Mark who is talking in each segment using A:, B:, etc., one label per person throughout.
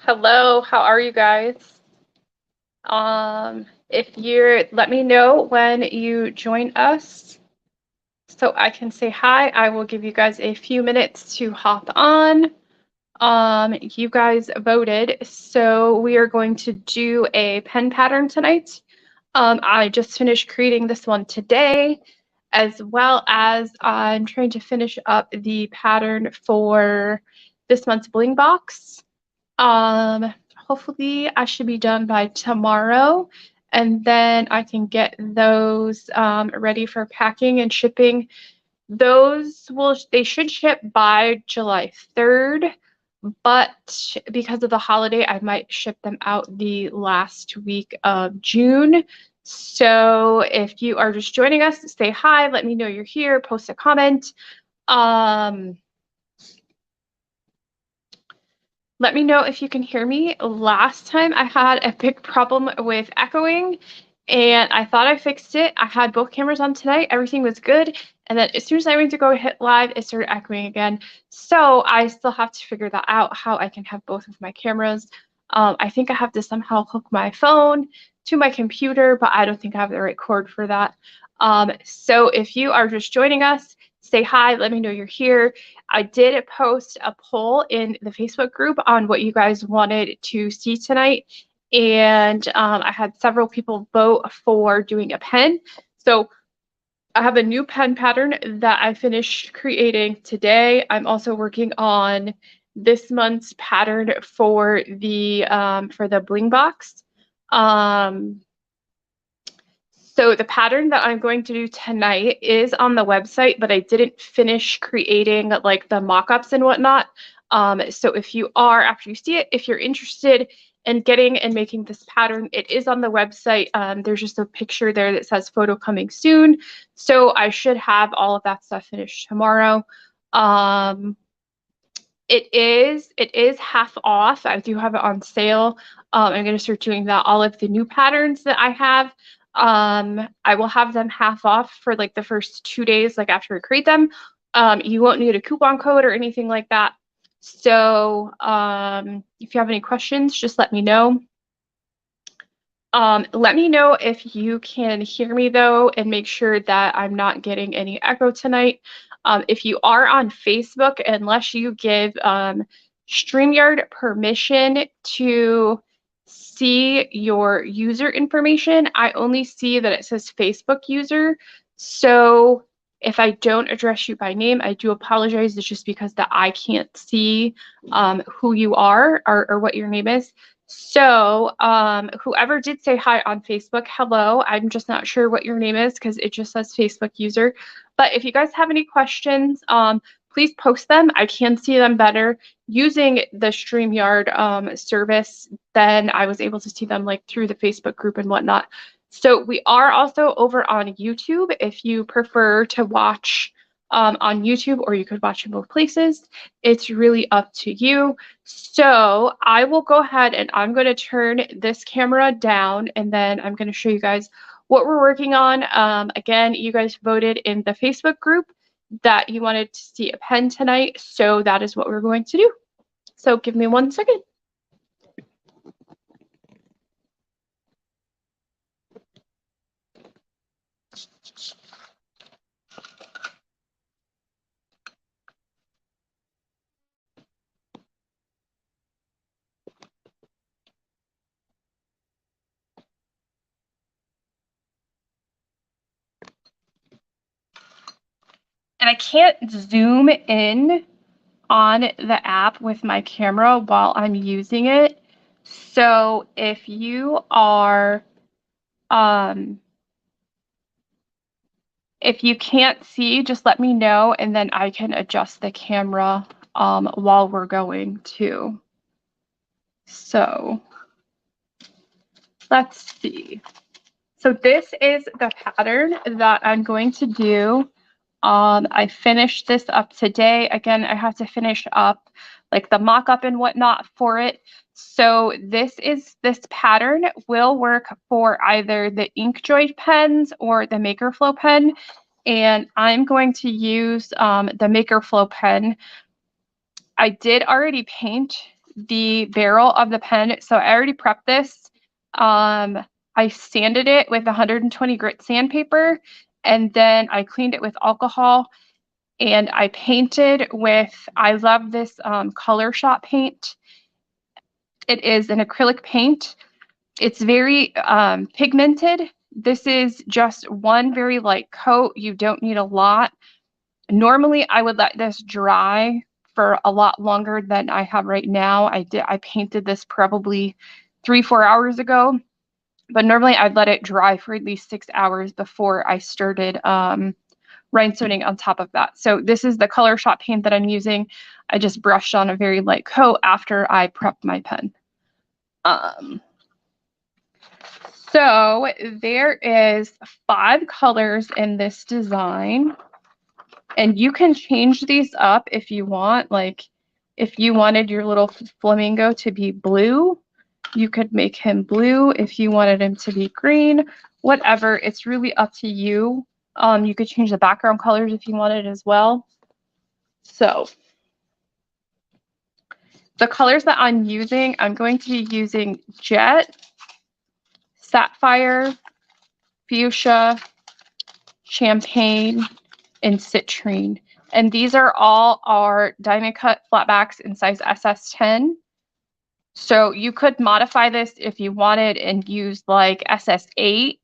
A: Hello, how are you guys? If you're, let me know when you join us so I can say hi. I will give you guys a few minutes to hop on. You guys voted, so we are going to do a pen pattern tonight. I just finished creating this one today, as well as I'm trying to finish up the pattern for this month's Bling box. Hopefully I should be done by tomorrow, and then I can get those ready for packing and shipping. They should ship by July 3rd, but because of the holiday, I might ship them out the last week of June. So if you are just joining us, say hi, let me know you're here, post a comment. Let me know if you can hear me. Last time I had a big problem with echoing, and I thought I fixed it. I had both cameras on tonight. Everything was good. And then as soon as I went to go hit live, it started echoing again. So I still have to figure that out, how I can have both of my cameras. I think I have to somehow hook my phone to my computer, but I don't think I have the right cord for that. So if you are just joining us, say hi, let me know you're here. I did post a poll in the Facebook group on what you guys wanted to see tonight, and I had several people vote for doing a pen. So I have a new pen pattern that I finished creating today. I'm also working on this month's pattern for the Bling box. So the pattern that I'm going to do tonight is on the website, but I didn't finish creating like the mock-ups and whatnot. So if you are, after you see it, if you're interested in getting and making this pattern, it is on the website. There's just a picture there that says photo coming soon. So I should have all of that stuff finished tomorrow. It is half off. I do have it on sale. I'm going to start doing that. All of the new patterns that I have, I will have them half off for like the first 2 days, like after I create them. You won't need a coupon code or anything like that. So if you have any questions, just let me know. Let me know if you can hear me though, and make sure that I'm not getting any echo tonight. If you are on Facebook, unless you give StreamYard permission to see your user information, I only see that it says Facebook user. So if I don't address you by name, I do apologize. It's just because that I can't see who you are or what your name is. So whoever did say hi on Facebook, hello. I'm just not sure what your name is because it just says Facebook user. But if you guys have any questions, please post them. I can see them better using the StreamYard service than I was able to see them like through the Facebook group and whatnot. So we are also over on YouTube if you prefer to watch on YouTube, or you could watch in both places. It's really up to you. So I will go ahead and I'm going to turn this camera down, and then I'm going to show you guys what we're working on. Again, you guys voted in the Facebook group that you wanted to see a pen tonight, so that is what we're going to do. So give me 1 second. And I can't zoom in on the app with my camera while I'm using it. So if you are, if you can't see, just let me know, and then I can adjust the camera while we're going too. So let's see. So this is the pattern that I'm going to do. I finished this up today. Again, I have to finish up like the mock-up and whatnot for it. So this pattern will work for either the Inkjoy pens or the Makerflow pen. And I'm going to use the Makerflow pen. I did already paint the barrel of the pen. So I already prepped this. I sanded it with 120 grit sandpaper, and then I cleaned it with alcohol, and I painted with, I love this Color Shop paint. It is an acrylic paint. It's very pigmented. This is just one very light coat. You don't need a lot. Normally, I would let this dry for a lot longer than I have right now. I painted this probably 3-4 hours ago, but normally I'd let it dry for at least 6 hours before I started rhinestoning on top of that. So this is the Color Shop paint that I'm using. I just brushed on a very light coat after I prepped my pen. So there is 5 colors in this design, and you can change these up if you want. Like if you wanted your little flamingo to be blue, you could make him blue. If you wanted him to be green, whatever, it's really up to you. You could change the background colors if you wanted as well. So the colors that I'm using, I'm going to be using Jet, Sapphire, Fuchsia, Champagne, and Citrine. And these are all our diamond cut flatbacks in size SS10. So you could modify this if you wanted and use like SS8,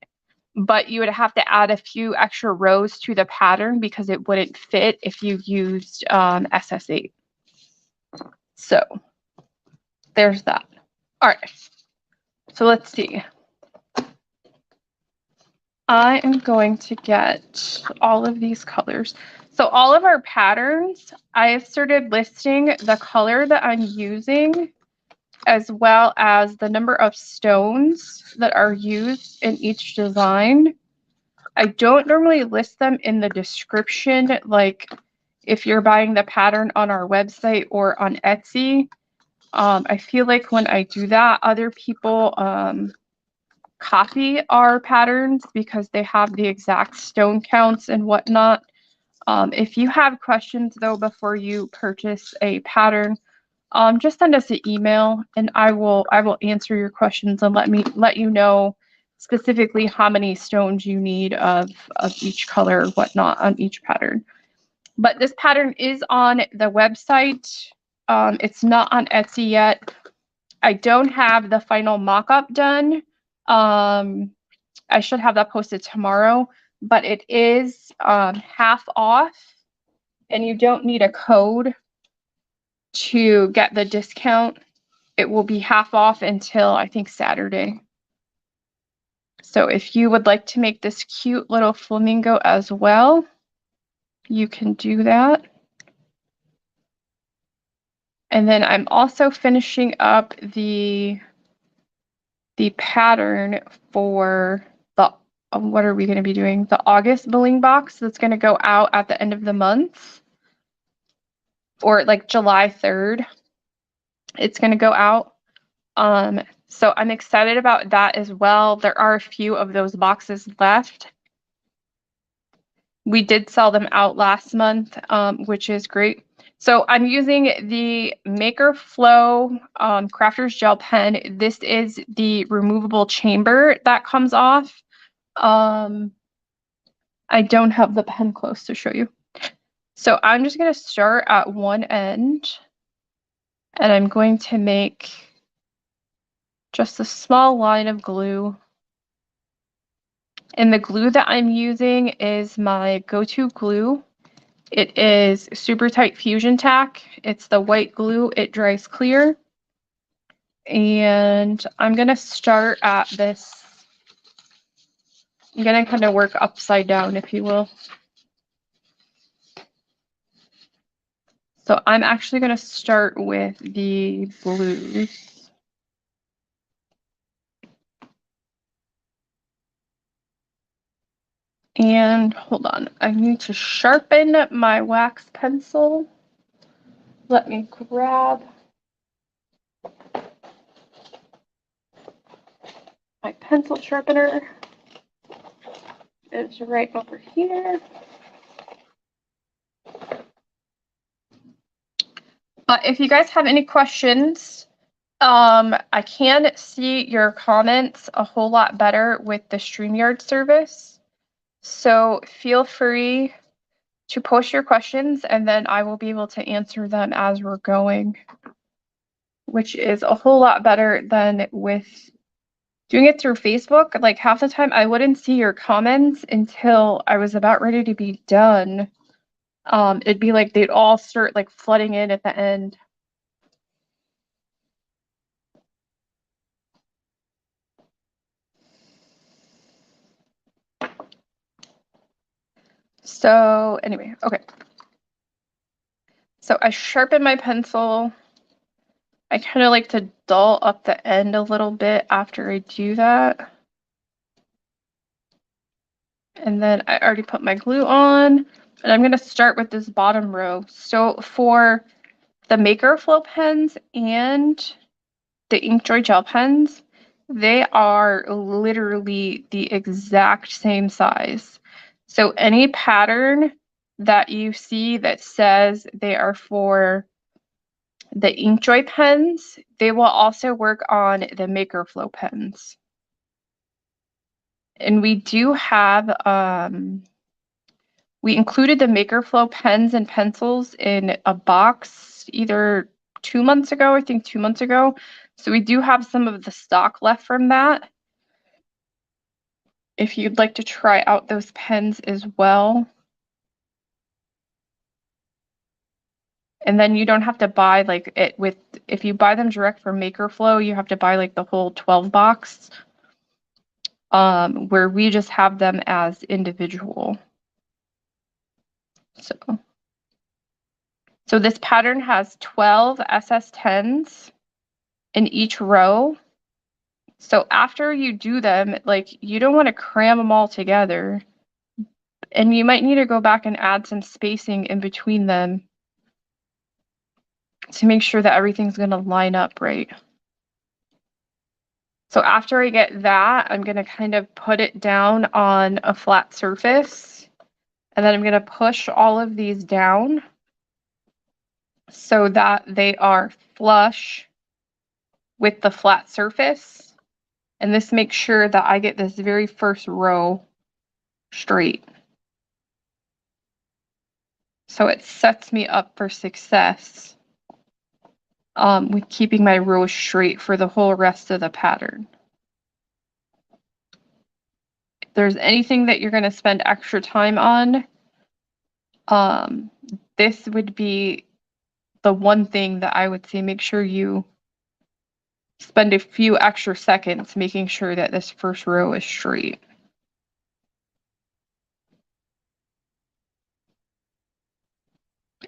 A: but you would have to add a few extra rows to the pattern because it wouldn't fit if you used SS8. So there's that. All right, so let's see. I am going to get all of these colors. So all of our patterns, I have started listing the color that I'm using, as well as the number of stones that are used in each design. I don't normally list them in the description, like if you're buying the pattern on our website or on Etsy. I feel like when I do that, other people copy our patterns because they have the exact stone counts and whatnot. If you have questions though before you purchase a pattern, just send us an email and I will answer your questions and let you know specifically how many stones you need of each color or whatnot on each pattern. But this pattern is on the website. It's not on Etsy yet. I don't have the final mock-up done. I should have that posted tomorrow, but it is half off, and you don't need a code to get the discount. It will be half off until I think Saturday. So if you would like to make this cute little flamingo as well, you can do that. And then I'm also finishing up the pattern for the, what are we going to be doing? The August Bling box that's going to go out at the end of the month, or like July 3rd. It's going to go out. So I'm excited about that as well. There are a few of those boxes left. We did sell them out last month, which is great. So I'm using the Maker Flow Crafter's Gel Pen. This is the removable chamber that comes off. I don't have the pen close to show you. So I'm just going to start at one end, and I'm going to make just a small line of glue. And the glue that I'm using is my go-to glue. It is Super Tight Fusion Tack. It's the white glue. It dries clear. And I'm going to start at this. I'm going to kind of work upside down, if you will. So I'm actually going to start with the blues. And hold on, I need to sharpen my wax pencil. Let me grab my pencil sharpener. It's right over here. If you guys have any questions, I can see your comments a whole lot better with the StreamYard service. So feel free to post your questions and then I will be able to answer them as we're going, which is a whole lot better than with doing it through Facebook. Like half the time I wouldn't see your comments until I was about ready to be done. It'd be like they'd all start like flooding in at the end. So anyway, okay. So I sharpen my pencil. I kind of like to dull up the end a little bit after I do that. And then I already put my glue on. And I'm going to start with this bottom row. So for the Maker Flow pens and the Inkjoy gel pens, they are literally the exact same size. So any pattern that you see that says they are for the Inkjoy pens, they will also work on the Maker Flow pens. And we do have, we included the Maker Flow pens and pencils in a box either 2 months ago, I think 2 months ago. So we do have some of the stock left from that. If you'd like to try out those pens as well. And then you don't have to buy like it with, if you buy them direct from Maker Flow, you have to buy like the whole 12 box. Where we just have them as individual. So this pattern has 12 SS10s in each row. So after you do them, like you don't want to cram them all together. And you might need to go back and add some spacing in between them to make sure that everything's going to line up right. So after I get that, I'm going to kind of put it down on a flat surface. And then I'm going to push all of these down so that they are flush with the flat surface. And this makes sure that I get this very first row straight. So it sets me up for success with keeping my rows straight for the whole rest of the pattern. If there's anything that you're going to spend extra time on, this would be the one thing that I would say make sure you spend a few extra seconds making sure that this first row is straight.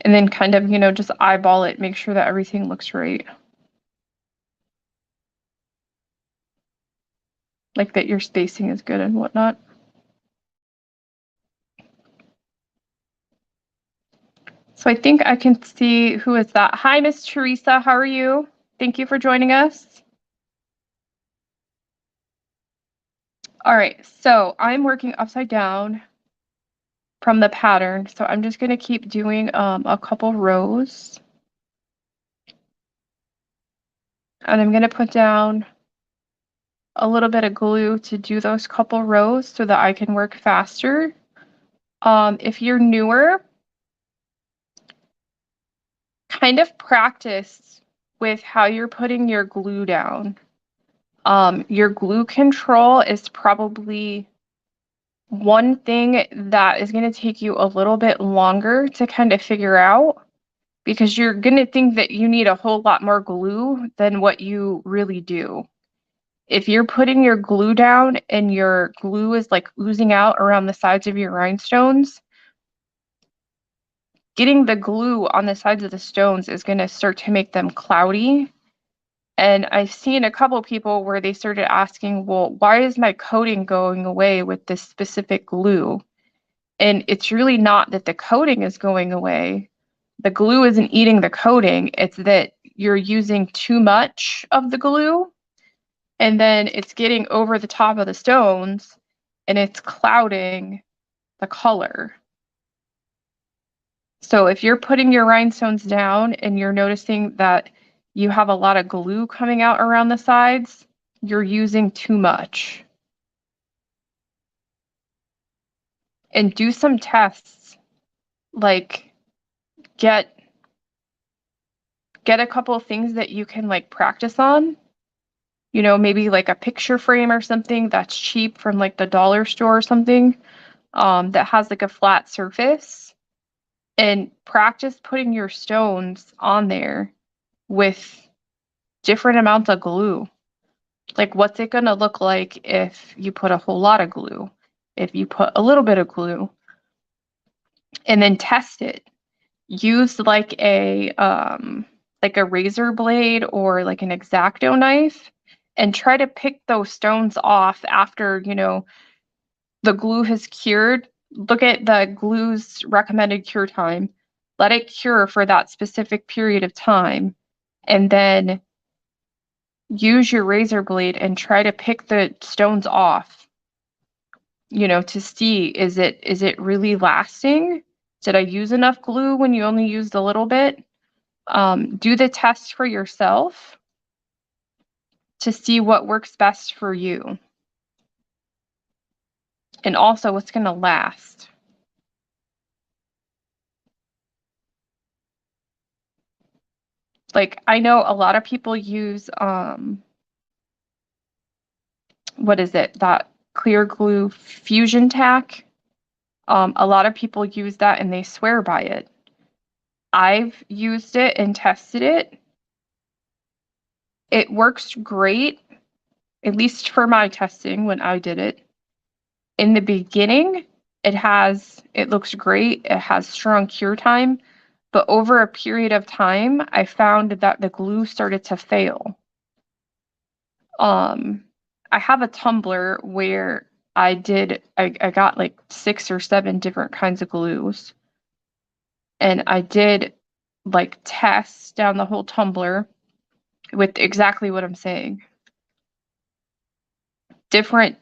A: And then kind of, you know, just eyeball it, make sure that everything looks right. Like that your spacing is good and whatnot. So I think I can see who is that. Hi, Miss Teresa, how are you? Thank you for joining us. All right, so I'm working upside down from the pattern. So I'm just gonna keep doing a couple rows. And I'm gonna put down a little bit of glue to do those couple rows so that I can work faster. If you're newer, kind of practice with how you're putting your glue down. Your glue control is probably one thing that is going to take you a little bit longer to kind of figure out, because you're going to think that you need a whole lot more glue than what you really do. If you're putting your glue down and your glue is like oozing out around the sides of your rhinestones, getting the glue on the sides of the stones is going to start to make them cloudy. And I've seen a couple people where they started asking, well, why is my coating going away with this specific glue? And it's really not that the coating is going away. The glue isn't eating the coating. It's that you're using too much of the glue, and then it's getting over the top of the stones and it's clouding the color. So if you're putting your rhinestones down and you're noticing that you have a lot of glue coming out around the sides, you're using too much. And do some tests, like get a couple of things that you can like practice on. You know, maybe like a picture frame or something that's cheap from like the dollar store or something, that has like a flat surface, and practice putting your stones on there with different amounts of glue. Like, what's it gonna look like if you put a whole lot of glue, if you put a little bit of glue, and then test it. Use like a razor blade or like an X-Acto knife and try to pick those stones off after, you know, the glue has cured. Look at the glue's recommended cure time. Let it cure for that specific period of time, and then use your razor blade and try to pick the stones off, you know, to see, is it really lasting? Did I use enough glue when you only used a little bit? Do the test for yourself to see what works best for you, and also what's going to last. Like, I know a lot of people use what is it, that clear glue fusion tack. A lot of people use that and they swear by it. I've used it and tested it. It works great, at least for my testing when I did it. In the beginning, it looks great. It has strong cure time, but over a period of time, I found that the glue started to fail. I have a tumbler where I got like 6 or 7 different kinds of glues, and I did like tests down the whole tumbler with exactly what I'm saying. Different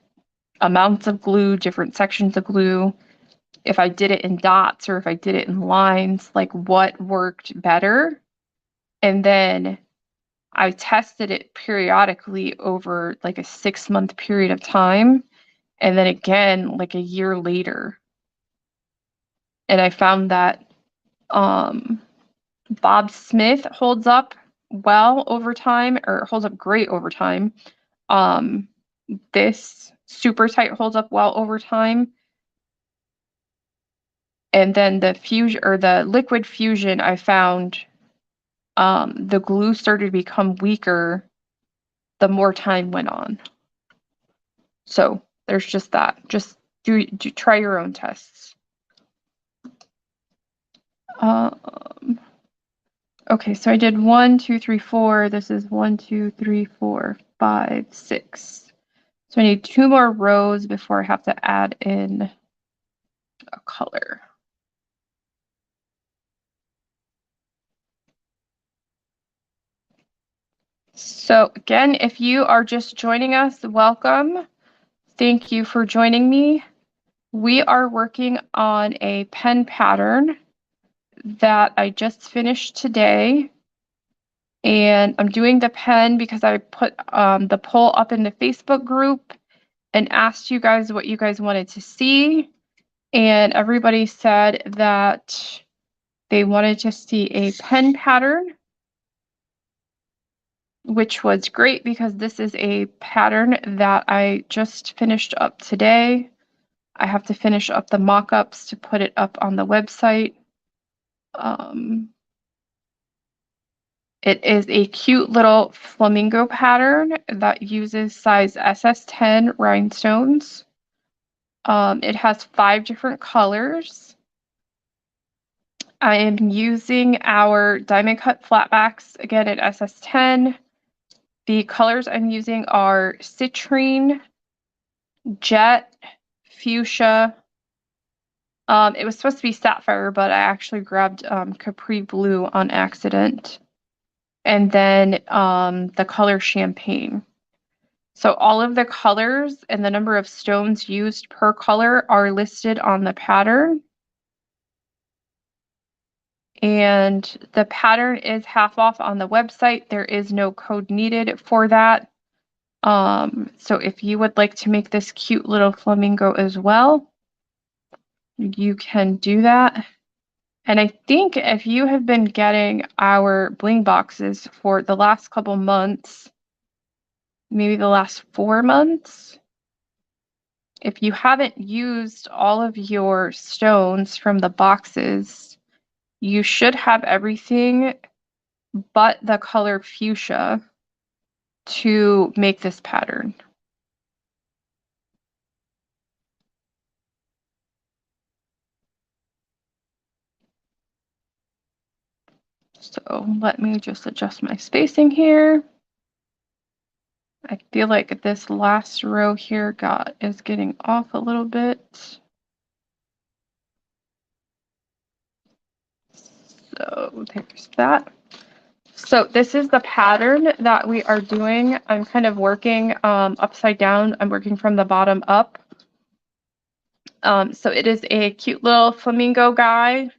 A: amounts of glue, different sections of glue. If I did it in dots or if I did it in lines, like what worked better. And then I tested it periodically over like a 6-month period of time. And then again, like a year later. And I found that Bob Smith holds up well over time, or holds up great over time. This super tight holds up well over time. And then the fusion, or the liquid fusion, I found the glue started to become weaker the more time went on. So there's just that. Just do try your own tests. Okay, so I did 1, 2, 3, 4. This is 1, 2, 3, 4, 5, 6. So I need 2 more rows before I have to add in a color. So again, if you are just joining us, welcome. Thank you for joining me. We are working on a pen pattern that I just finished today. And I'm doing the pen because I put the poll up in the Facebook group and asked you guys what you guys wanted to see. And everybody said that they wanted to see a pen pattern, which was great because this is a pattern that I just finished up today. I have to finish up the mock-ups to put it up on the website. It is a cute little flamingo pattern that uses size SS10 rhinestones. It has 5 different colors. I am using our diamond cut flatbacks again at SS10. The colors I'm using are citrine, jet, fuchsia. It was supposed to be sapphire, but I actually grabbed capri blue on accident. And then the color champagne. So all of the colors and the number of stones used per color are listed on the pattern. and the pattern is half off on the website. There is no code needed for that. So if you would like to make this cute little flamingo as well, you can do that. And I think if you have been getting our bling boxes for the last couple months, maybe the last 4 months, if you haven't used all of your stones from the boxes, you should have everything but the color fuchsia to make this pattern. So let me just adjust my spacing here. I feel like this last row here is getting off a little bit. So there's that. So this is the pattern that we are doing. I'm kind of working upside down. I'm working from the bottom up. So it is a cute little flamingo guy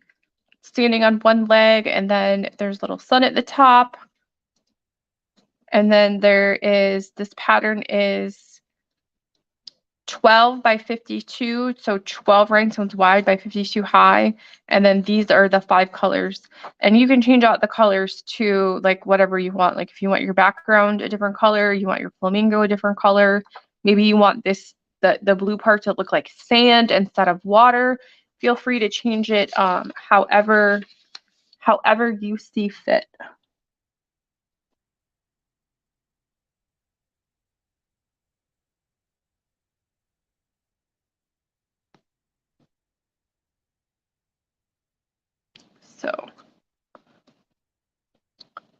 A: standing on one leg, and then there's a little sun at the top. And then this pattern is 12 by 52, so 12 rhinestones wide by 52 high. And then these are the 5 colors. And you can change out the colors to like whatever you want. Like if you want your background a different color, you want your flamingo a different color. Maybe you want the blue part to look like sand instead of water. Feel free to change it however you see fit. So,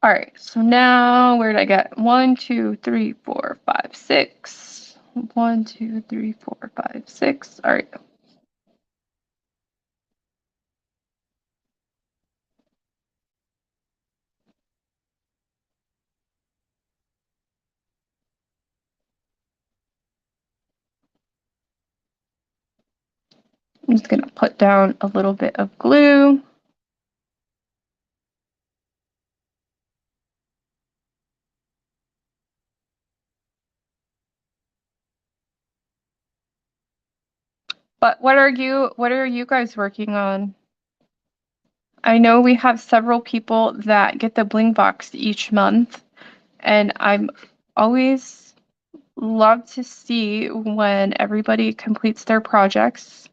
A: all right, so now where did I get 1, 2, 3, 4, 5, 6? 1, 2, 3, 4, 5, 6. All right. I'm just going to put down a little bit of glue. But what are you guys working on? I know we have several people that get the Bling box each month, and I'm always love to see when everybody completes their projects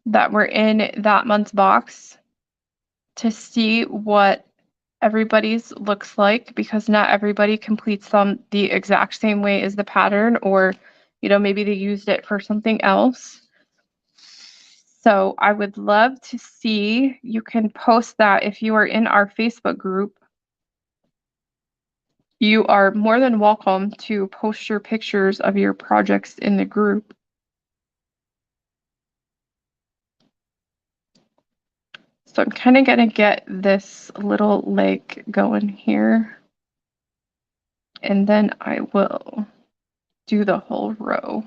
A: that were in that month's box to see what everybody's looks like, because not everybody completes them the exact same way as the pattern, or maybe they used it for something else. So I would love to see, you can post that if you are in our Facebook group. You are more than welcome to post your pictures of your projects in the group. So I'm kind of going to get this little leg going here, and then I will do the whole row.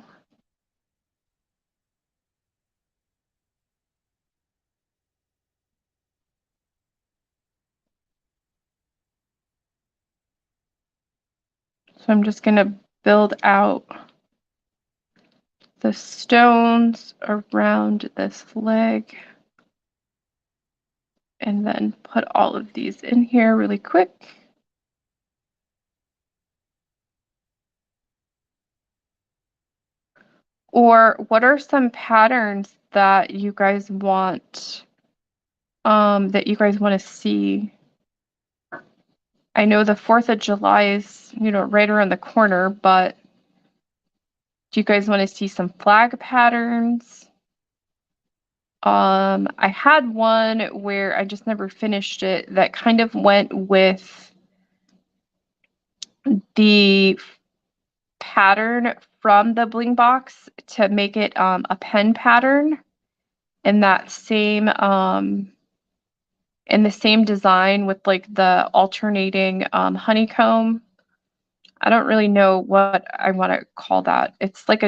A: So I'm just going to build out the stones around this leg, and then put all of these in here really quick. Or what are some patterns that you guys want to see? I know the 4th of July is, right around the corner, but do you guys want to see some flag patterns? I had one where I just never finished it that kind of went with the pattern from the Bling box to make it a pen pattern in that same in the same design with like the alternating honeycomb. I don't really know what I want to call that. It's like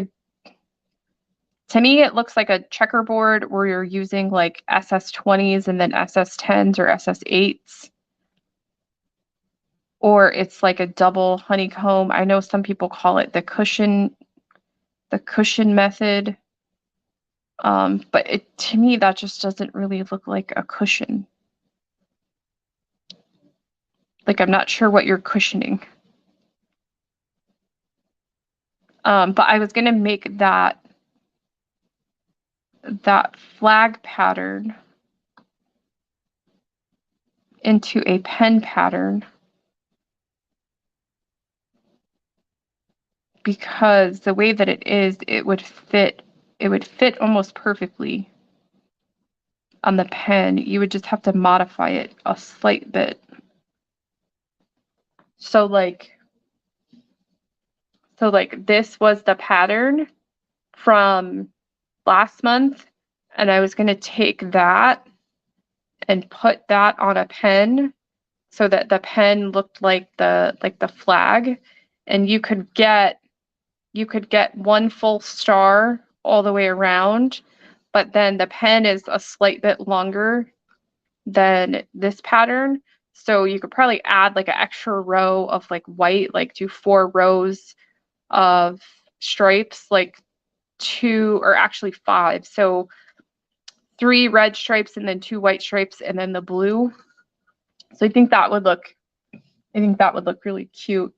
A: To me, it looks like a checkerboard where you're using like SS20s and then SS10s or SS8s. Or it's like a double honeycomb. I know some people call it the cushion method. But to me, that just doesn't really look like a cushion. Like, I'm not sure what you're cushioning. But I was gonna make that flag pattern into a pen pattern because the way that it is, it would fit almost perfectly on the pen. You would just have to modify it a slight bit. So like this was the pattern from last month, and I was going to take that and put that on a pen so that the pen looked like the flag, and you could get one full star all the way around, but then the pen is a slight bit longer than this pattern, so you could probably add like an extra row of like white, like do 4 rows of stripes, like 2 or actually 5, so 3 red stripes and then 2 white stripes and then the blue. So I think that would look really cute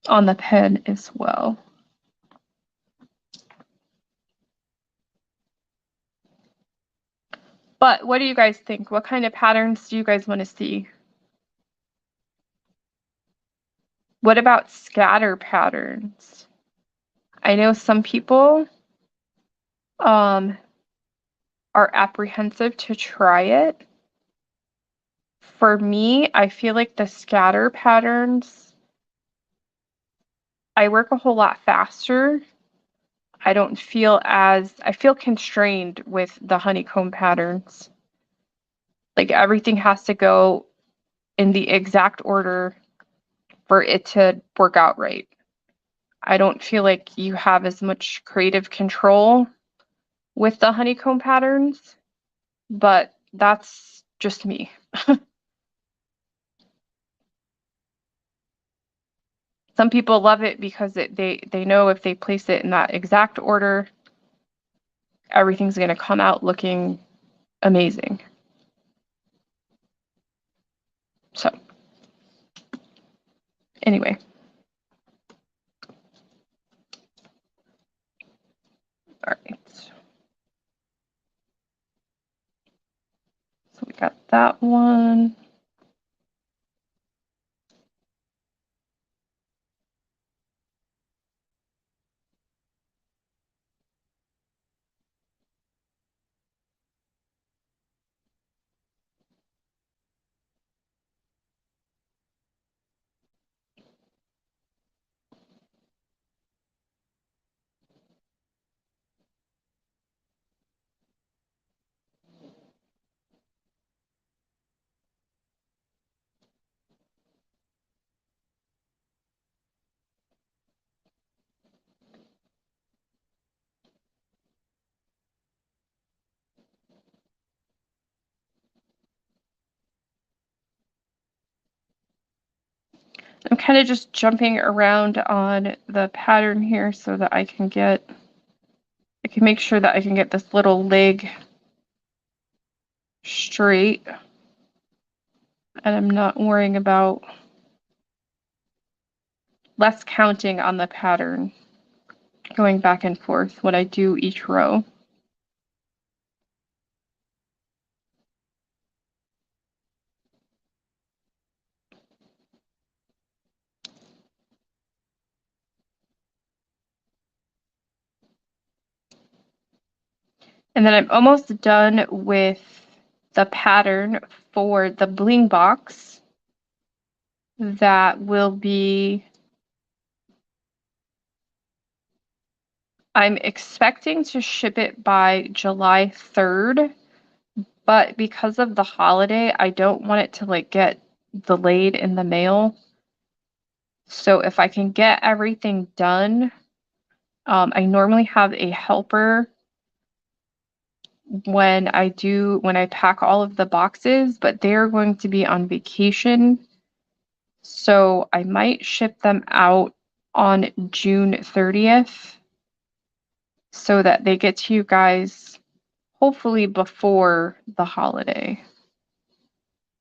A: on the pen as well. But what do you guys think? What kind of patterns do you guys want to see? What about scatter patterns? I know some people are apprehensive to try it. For me, I feel like the scatter patterns, I work a whole lot faster. I feel constrained with the honeycomb patterns. Like everything has to go in the exact order for it to work out right. I don't feel like you have as much creative control with the honeycomb patterns, but that's just me. Some people love it because they know if they place it in that exact order, everything's going to come out looking amazing. So anyway. All right. So we got that one. I'm kind of just jumping around on the pattern here so that I can make sure that I can get this little leg straight, and I'm not worrying about less counting on the pattern going back and forth when I do each row. And then I'm almost done with the pattern for the bling box that will be, I'm expecting to ship it by July 3rd, but because of the holiday, I don't want it to like get delayed in the mail. So if I can get everything done I normally have a helper when I pack all of the boxes, but they're going to be on vacation. So I might ship them out on June 30th so that they get to you guys hopefully before the holiday,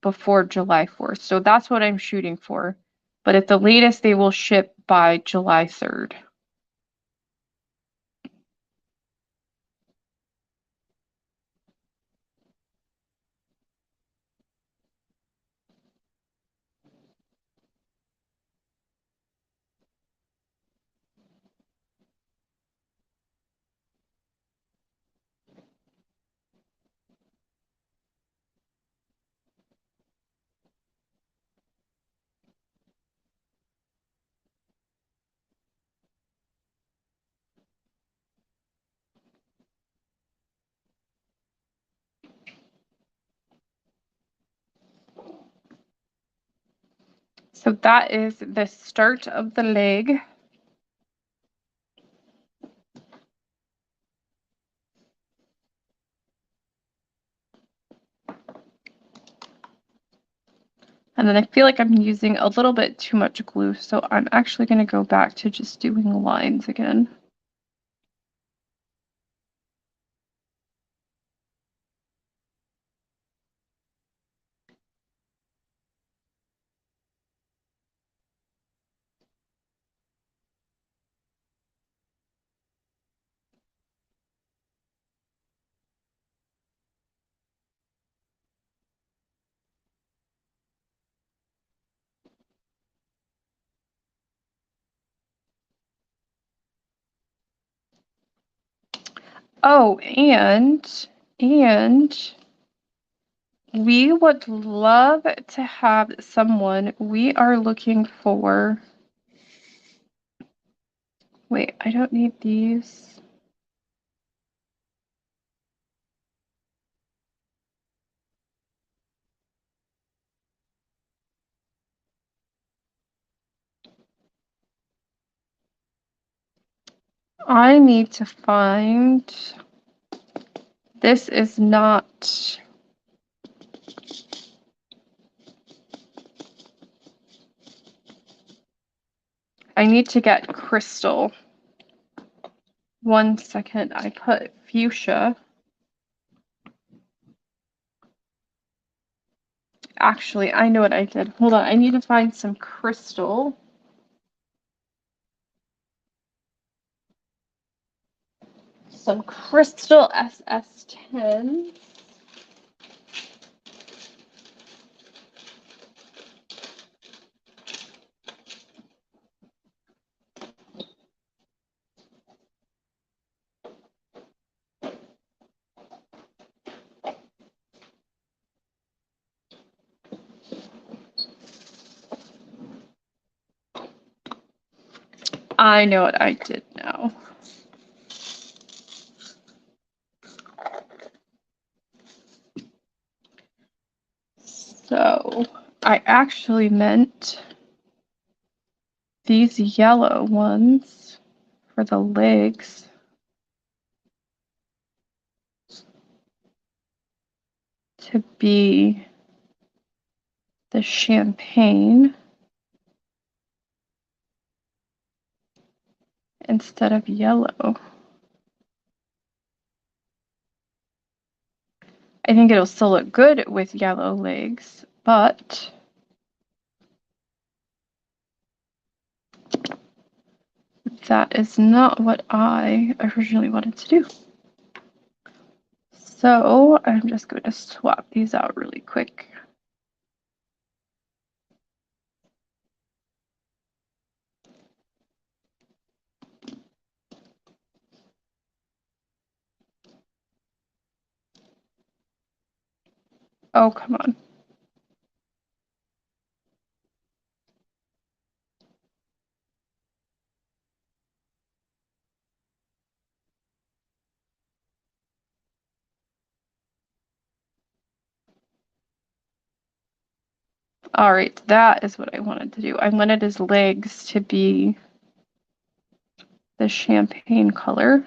A: before July 4th. So that's what I'm shooting for. But at the latest, they will ship by July 3rd. So that is the start of the leg. And then I feel like I'm using a little bit too much glue, so I'm actually going to go back to just doing lines again. Oh, and we would love to have someone. We are looking for, wait, I don't need these. I need to find, this is not, I need to get crystal. 1 second, I put fuchsia. Actually, I know what I did. Hold on, I need to find some crystal. Some crystal SS10. I know what I did now. So I actually meant these yellow ones for the legs. To be the champagne instead of yellow. I think it'll still look good with yellow legs, but that is not what I originally wanted to do. So I'm just going to swap these out really quick. Oh, come on. All right, that is what I wanted to do. I wanted his legs to be the champagne color.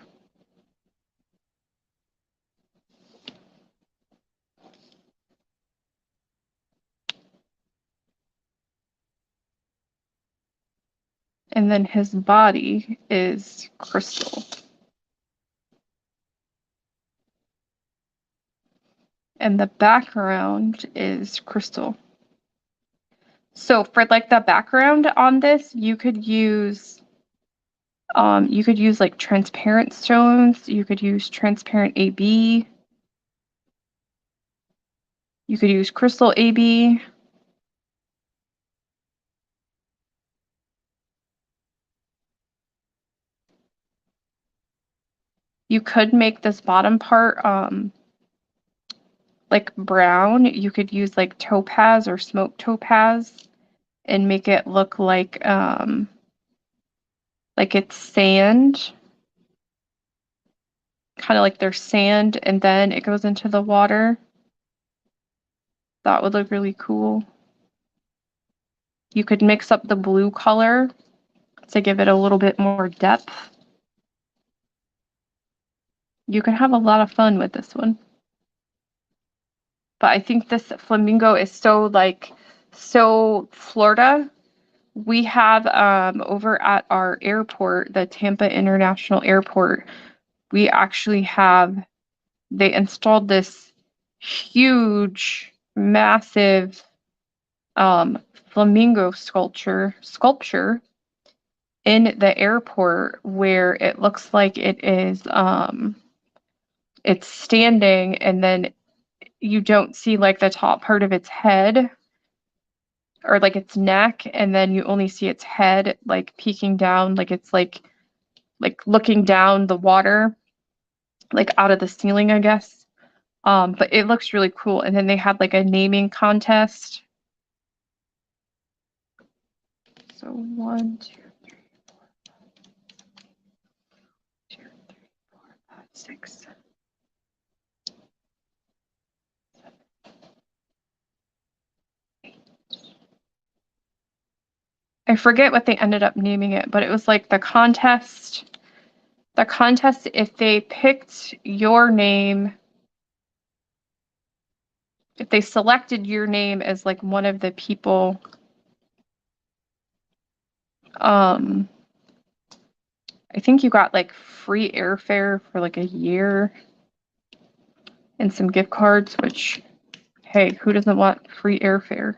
A: And then his body is crystal. And the background is crystal. So for like the background on this, you could use like transparent stones, you could use transparent AB, you could use crystal AB. You could make this bottom part like brown. You could use like topaz or smoked topaz and make it look like it's sand. Kind of like there's sand and then it goes into the water. That would look really cool. You could mix up the blue color to give it a little bit more depth. You can have a lot of fun with this one. But I think this flamingo is so Florida. We have over at our airport, the Tampa International Airport, we actually have, they installed this huge, massive flamingo sculpture in the airport where it looks like it is it's standing and then you don't see like the top part of its head or like its neck and then you only see its head like peeking down like it's like looking down the water like out of the ceiling, I guess. But it looks really cool. And then they had like a naming contest. So 1, 2, 3, 4, 5, 6. I forget what they ended up naming it, but it was like the contest. The contest, if they picked your name, if they selected your name as like one of the people, I think you got like free airfare for like a year and some gift cards, which, hey, who doesn't want free airfare?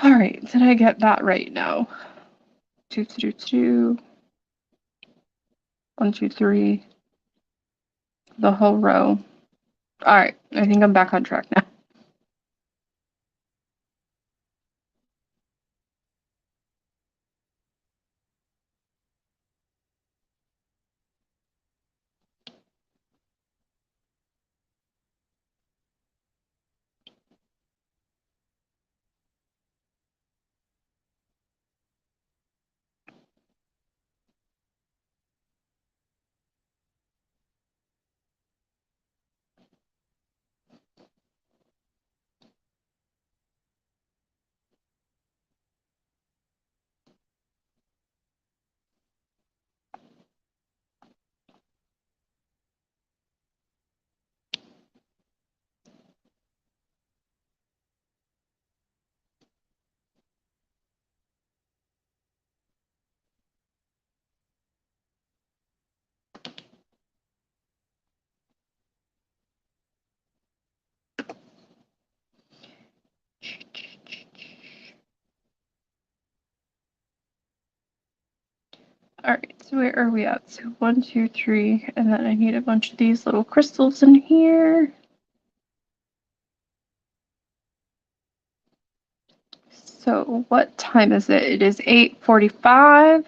A: All right, did I get that right now? 2, 2, 2, 1, 2, 3, the whole row. All right, I think I'm back on track now. All right, so where are we at? So 1, 2, 3, and then I need a bunch of these little crystals in here. So what time is it? It is 8:45.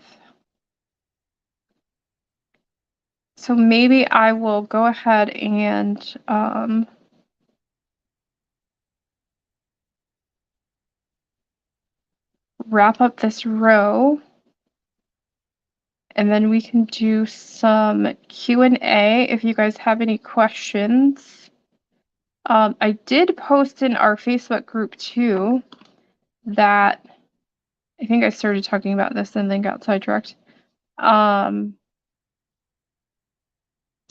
A: So maybe I will go ahead and wrap up this row, and then we can do some Q&A if you guys have any questions. I did post in our Facebook group too that I think I started talking about this and then got sidetracked.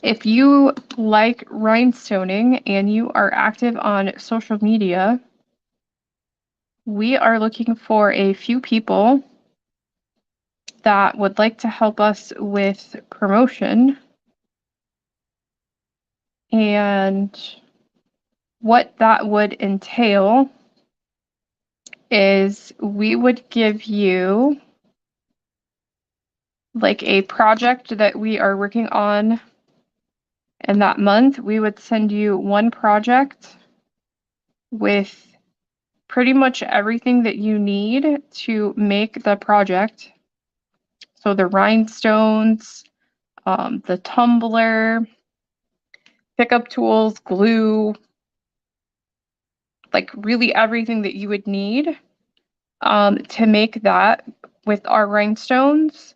A: If you like rhinestoning and you are active on social media, we are looking for a few people that would like to help us with promotion. And what that would entail is we would give you like a project that we are working on in that month. We would send you one project with pretty much everything that you need to make the project. So the rhinestones, the tumbler, pickup tools, glue, like really everything that you would need to make that with our rhinestones.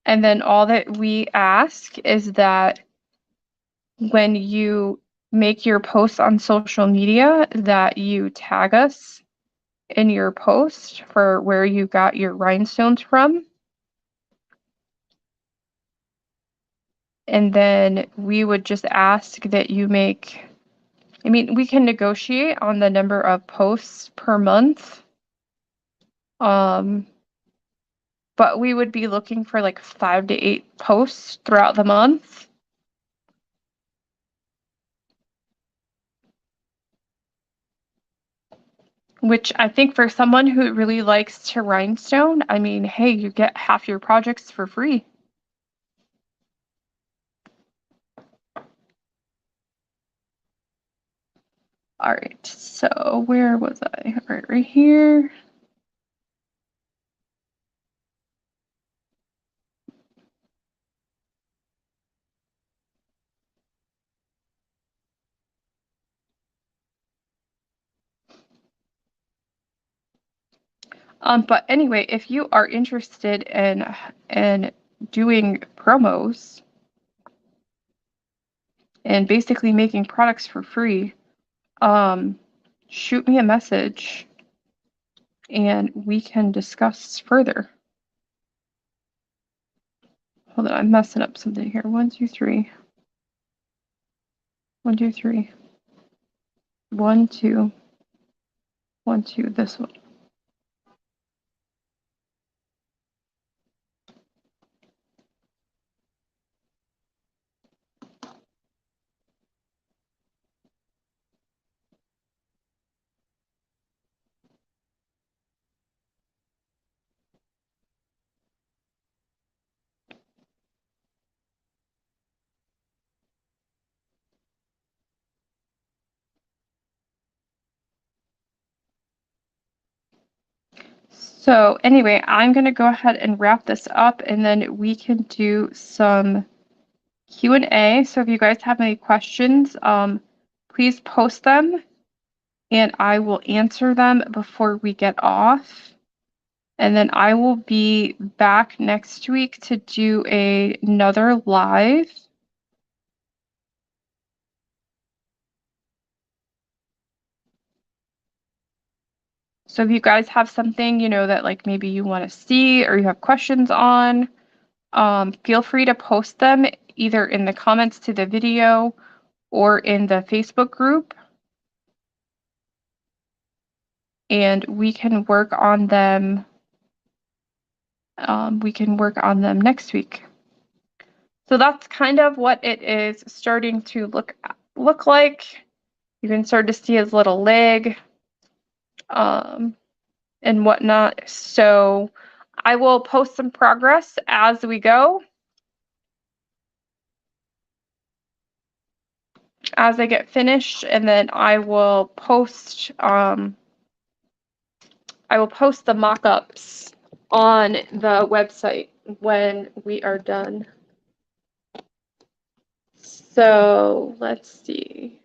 A: And then all that we ask is that when you make your posts on social media, that you tag us in your post for where you got your rhinestones from. And then we would just ask that you make, I mean, we can negotiate on the number of posts per month. But we would be looking for like 5 to 8 posts throughout the month. Which I think for someone who really likes to rhinestone, I mean, hey, you get half your projects for free. All right, so where was I? All right here. But anyway, if you are interested in doing promos and basically making products for free, shoot me a message and we can discuss further. Hold on, I'm messing up something here. 1, 2, 3. 1, 2, 3. 1, 2. 1, 2. This one. So anyway, I'm going to go ahead and wrap this up and then we can do some Q&A. So if you guys have any questions, please post them and I will answer them before we get off. And then I will be back next week to do another live. So if you guys have something, you know, that like maybe you want to see or you have questions on, feel free to post them either in the comments to the video or in the Facebook group. And we can work on them. We can work on them next week. So that's kind of what it is starting to look like. You can start to see his little leg and whatnot. So I will post some progress as we go. As I get finished, and then I will post the mock-ups on the website when we are done. So let's see.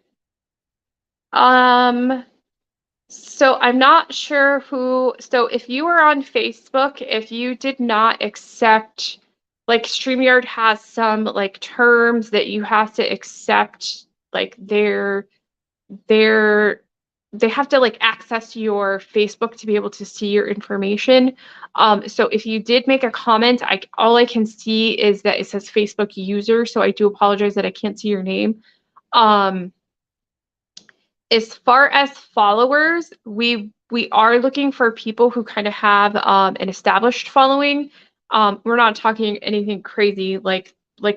A: So I'm not sure who, so if you are on Facebook, if you did not accept, like StreamYard has some like terms that you have to accept, like their they have to like access your Facebook to be able to see your information. So if you did make a comment, all I can see is that it says Facebook user, so I do apologize that I can't see your name. Um, as far as followers, we are looking for people who kind of have an established following. We're not talking anything crazy like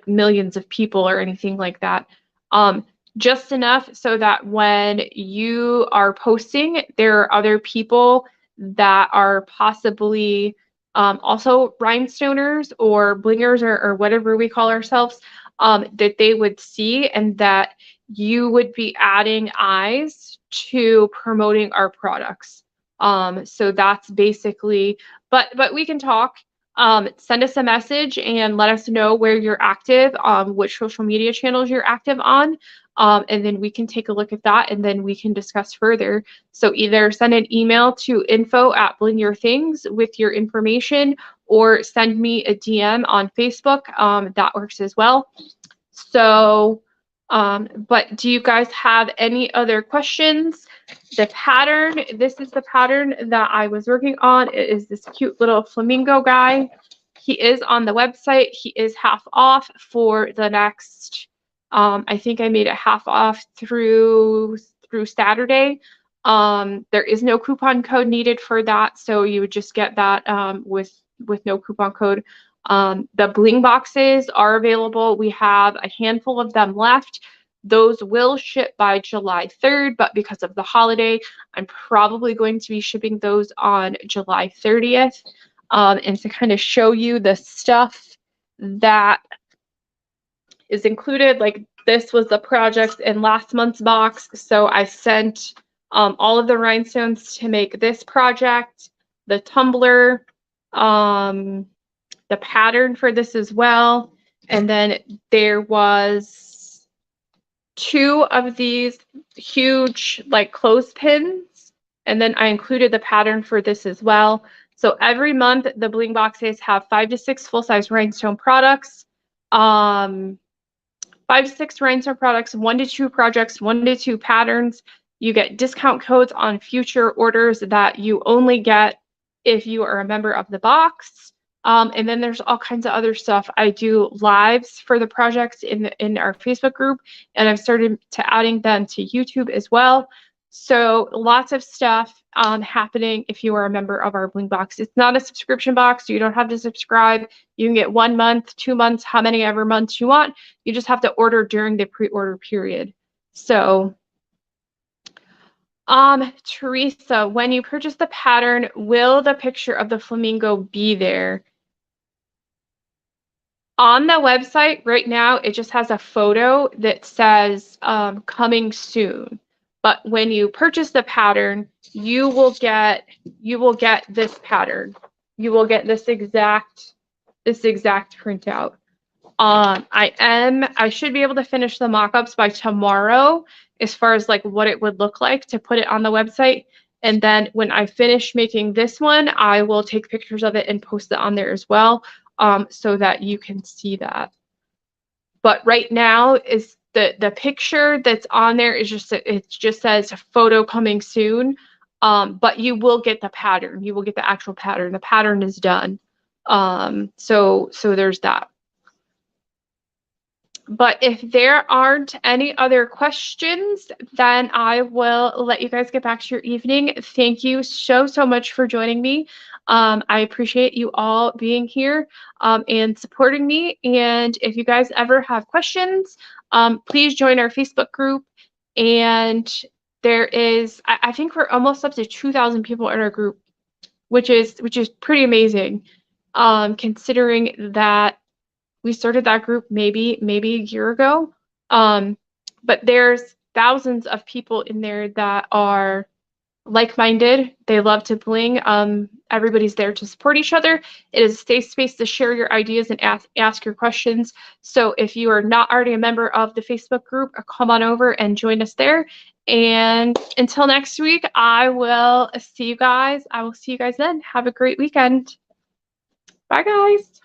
A: millions of people or anything like that. Um, just enough so that when you are posting, there are other people that are possibly also rhinestoners or blingers or whatever we call ourselves, that they would see and that you would be adding eyes to promoting our products. So that's basically, but we can talk. Send us a message and let us know where you're active, which social media channels you're active on. And then we can take a look at that and then we can discuss further. So either send an email to info@blingyourthings with your information or send me a DM on Facebook. That works as well. So, but do you guys have any other questions? The pattern, this is the pattern that I was working on. It is this cute little flamingo guy. He is on the website. He is half off for the next, I think I made it half off through Saturday. There is no coupon code needed for that, so you would just get that with no coupon code. The bling boxes are available. We have a handful of them left. Those will ship by July 3rd, but because of the holiday, I'm probably going to be shipping those on July 30th. And to kind of show you the stuff that is included, like this was the project in last month's box. So I sent all of the rhinestones to make this project, the tumbler, the pattern for this as well. And then there was 2 of these huge like clothespins. And then I included the pattern for this as well. So every month the bling boxes have 5 to 6 full-size rhinestone products. 5 to 6 rhinestone products, 1 to 2 projects, 1 to 2 patterns. You get discount codes on future orders that you only get if you are a member of the box. And then there's all kinds of other stuff. I do lives for the projects in our Facebook group, and I've started to adding them to YouTube as well. So lots of stuff happening if you are a member of our Bling box. It's not a subscription box. You don't have to subscribe. You can get 1 month, 2 months, how many ever months you want. You just have to order during the pre-order period. So Teresa, when you purchase the pattern, will the picture of the flamingo be there? On the website right now, it just has a photo that says coming soon. But when you purchase the pattern, you will get this pattern. You will get this exact printout. I should be able to finish the mock-ups by tomorrow as far as like what it would look like to put it on the website. And then when I finish making this one, I will take pictures of it and post it on there as well, so that you can see that. But right now is the picture that's on there is just, it just says photo coming soon. But you will get the pattern. You will get the actual pattern. The pattern is done. So there's that. But if there aren't any other questions, then I will let you guys get back to your evening. Thank you so much for joining me. I appreciate you all being here and supporting me. And if you guys ever have questions, please join our Facebook group. And there is, I think we're almost up to 2,000 people in our group, which is pretty amazing, considering that we started that group maybe a year ago. But there's thousands of people in there that are like-minded. They love to bling. Everybody's there to support each other. It is a safe space to share your ideas and ask your questions. So if you are not already a member of the Facebook group, come on over and join us there. And until next week, I will see you guys. I will see you guys then. Have a great weekend. Bye, guys.